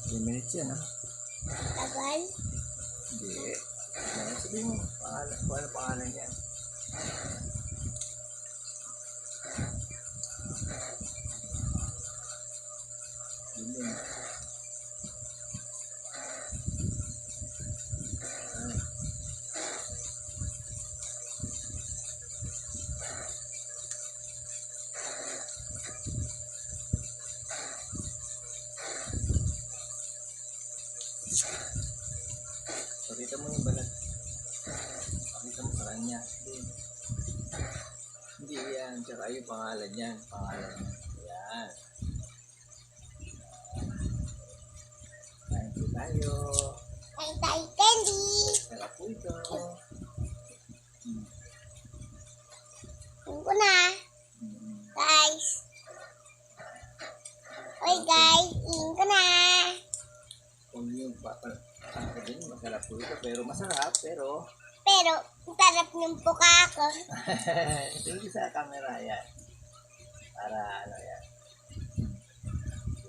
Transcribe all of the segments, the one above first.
3 minutes yan, ha? Tagal. Hindi. Sabihin mo, pangalan, kung ano pangalan yan. Yun. Pakita mo yung balat. Pakita mo sa kanya. Hindi yan. Tsaka yung pangalan yan. Pangalan yan. Yan. Kain po tayo. Kain tayo candy. Sarap po ito. Tingko na. Guys. Oy guys, tingko na. Kung yung ako din, masarap po ito. Pero masarap, pero Pero, sarap ng puka ko. tingin sa camera yan. Para ano yan.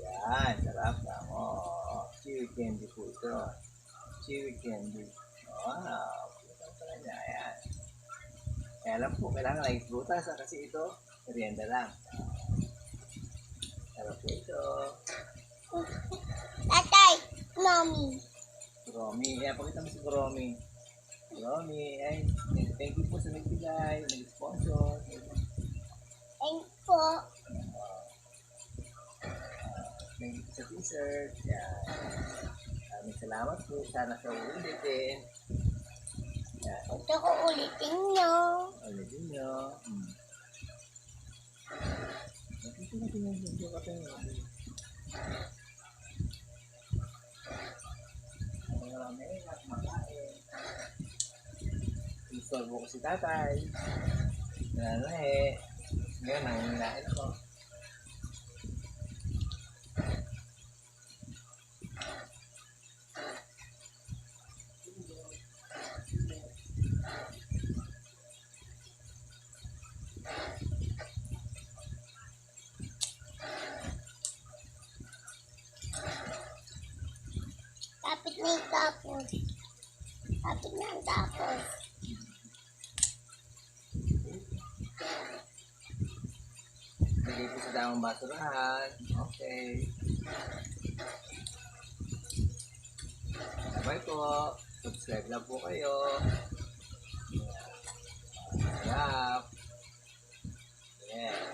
Yan, sarap na. Oh, chewy candy po ito. Chewy candy. Wow, putang pala niya. Ayan. Kaya alam po, kailangan lagi prutas kasi ito, merienda lang. Sarap po ito. Tatay, mommy. Romy, kaya pakita mo si Romy. Romy, ay, thank you po sa nagbigay, nag-sponsor. Thank po. Thank you sa t-shirt. Yan. Maraming salamat po. Sana sa ulitin. Yan. Ito ko ulitin nyo. Ulitin nyo. Nakita natin yung video ka tayo. Marami na kumakain. Isorbo ko si tatay. Nananahe. Ngayon, nanginlain ako. Kapit na yung tapos. Kapit na ang tapos. Lagay ko sa damang basurahan. Okay. Bye po. Subscribe lang po kayo. Sarap. Yeah.